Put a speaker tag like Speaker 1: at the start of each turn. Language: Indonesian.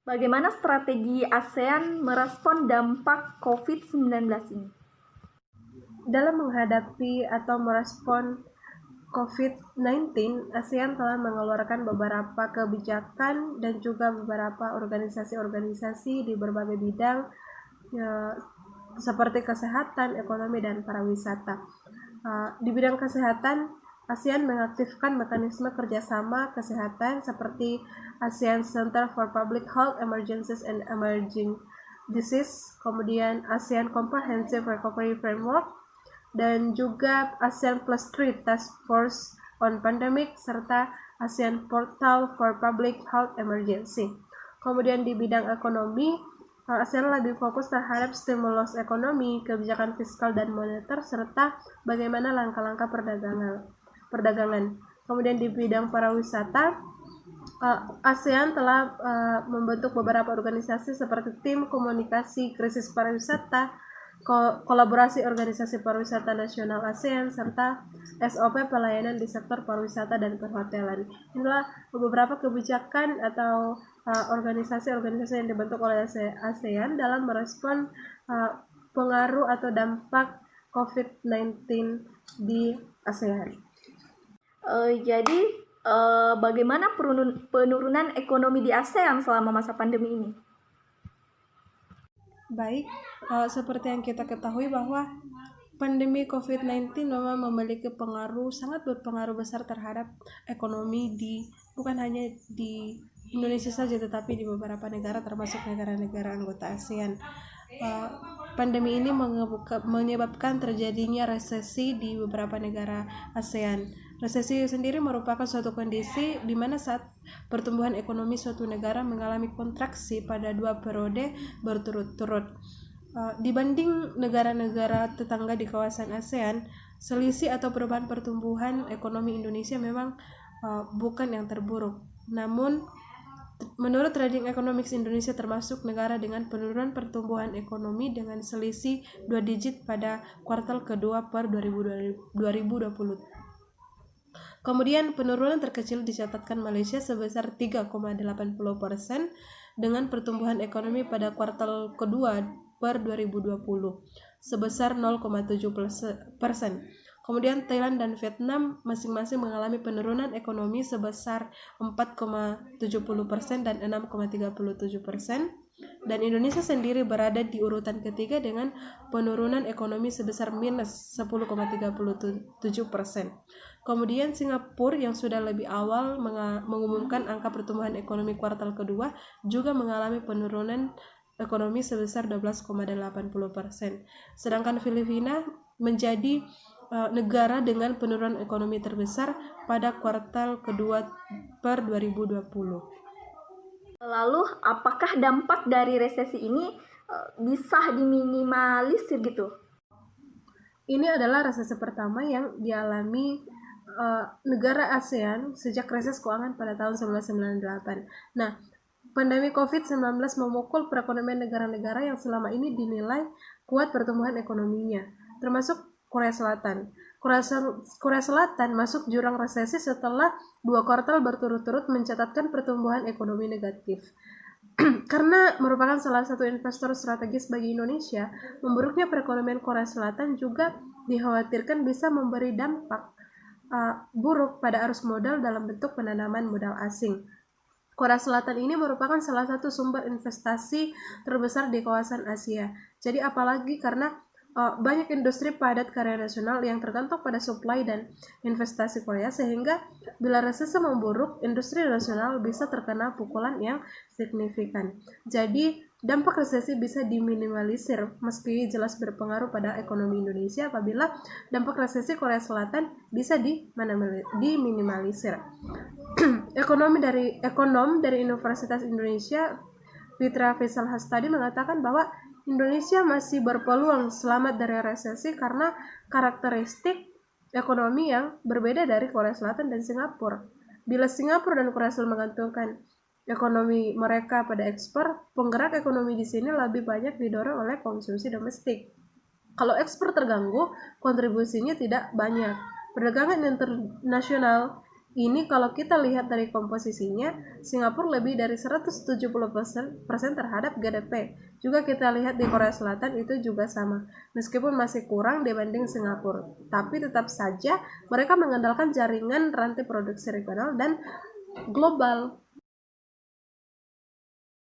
Speaker 1: Bagaimana strategi ASEAN merespon dampak COVID-19 ini?
Speaker 2: Dalam menghadapi atau merespon COVID-19, ASEAN telah mengeluarkan beberapa kebijakan dan juga beberapa organisasi-organisasi di berbagai bidang seperti kesehatan, ekonomi, dan pariwisata. Di bidang kesehatan, ASEAN mengaktifkan mekanisme kerjasama kesehatan seperti ASEAN Center for Public Health Emergencies and Emerging Disease, kemudian ASEAN Comprehensive Recovery Framework, dan juga ASEAN Plus 3 Task Force on Pandemic, serta ASEAN Portal for Public Health Emergency. Kemudian di bidang ekonomi, ASEAN lebih fokus terhadap stimulus ekonomi, kebijakan fiskal dan moneter, serta bagaimana langkah-langkah perdagangan. Kemudian di bidang pariwisata, ASEAN telah membentuk beberapa organisasi seperti Tim Komunikasi Krisis Pariwisata, kolaborasi organisasi pariwisata nasional ASEAN, serta SOP pelayanan di sektor pariwisata dan perhotelan. Inilah beberapa kebijakan atau organisasi-organisasi yang dibentuk oleh ASEAN dalam merespon pengaruh atau dampak COVID-19 di ASEAN.
Speaker 1: Jadi, bagaimana penurunan ekonomi di ASEAN selama masa pandemi ini?
Speaker 2: Baik, seperti yang kita ketahui bahwa pandemi COVID-19 memang memiliki sangat berpengaruh besar terhadap ekonomi bukan hanya di Indonesia saja, tetapi di beberapa negara termasuk negara-negara anggota ASEAN. Pandemi ini menyebabkan terjadinya resesi di beberapa negara ASEAN. Resesi sendiri merupakan suatu kondisi di mana saat pertumbuhan ekonomi suatu negara mengalami kontraksi pada 2 periode berturut-turut. Dibanding negara-negara tetangga di kawasan ASEAN, selisih atau perubahan pertumbuhan ekonomi Indonesia memang bukan yang terburuk. Namun, menurut Trading Economics, Indonesia termasuk negara dengan penurunan pertumbuhan ekonomi dengan selisih 2 digit pada kuartal kedua per 2020. Kemudian penurunan terkecil dicatatkan Malaysia sebesar 3,80% dengan pertumbuhan ekonomi pada kuartal kedua per 2020 sebesar 0,7%. Kemudian Thailand dan Vietnam masing-masing mengalami penurunan ekonomi sebesar 4,70% dan 6,37%. Dan Indonesia sendiri berada di urutan ketiga dengan penurunan ekonomi sebesar minus 10,37%. Kemudian Singapura yang sudah lebih awal mengumumkan angka pertumbuhan ekonomi kuartal kedua juga mengalami penurunan ekonomi sebesar 12,80%. Sedangkan Filipina menjadi negara dengan penurunan ekonomi terbesar pada kuartal kedua per 2020.
Speaker 1: Lalu, apakah dampak dari resesi ini bisa diminimalisir gitu?
Speaker 2: Ini adalah resesi pertama yang dialami negara ASEAN sejak krisis keuangan pada tahun 1998. Nah, pandemi COVID-19 memukul perekonomian negara-negara yang selama ini dinilai kuat pertumbuhan ekonominya, termasuk Korea Selatan. Korea Selatan masuk jurang resesi setelah 2 kuartal berturut-turut mencatatkan pertumbuhan ekonomi negatif. Karena merupakan salah satu investor strategis bagi Indonesia, memburuknya perekonomian Korea Selatan juga dikhawatirkan bisa memberi dampak buruk pada arus modal dalam bentuk penanaman modal asing. Korea Selatan ini merupakan salah satu sumber investasi terbesar di kawasan Asia. Jadi apalagi karena banyak industri padat karya nasional yang tergantung pada supply dan investasi Korea, sehingga bila resesi memburuk, industri nasional bisa terkena pukulan yang signifikan. Jadi dampak resesi bisa diminimalisir meski jelas berpengaruh pada ekonomi Indonesia apabila dampak resesi Korea Selatan bisa diminimalisir. Ekonom dari Universitas Indonesia, Fitra Faisal Hastadi, mengatakan bahwa Indonesia masih berpeluang selamat dari resesi karena karakteristik ekonomi yang berbeda dari Korea Selatan dan Singapura. Bila Singapura dan Korea Selatan menggantungkan ekonomi mereka pada ekspor, penggerak ekonomi di sini lebih banyak didorong oleh konsumsi domestik. Kalau ekspor terganggu, kontribusinya tidak banyak. Perdagangan internasional Ini kalau kita lihat dari komposisinya, Singapura lebih dari 170% terhadap GDP. Juga kita lihat di Korea Selatan itu juga sama. Meskipun masih kurang dibanding Singapura, tapi tetap saja mereka mengandalkan jaringan rantai produksi regional dan global.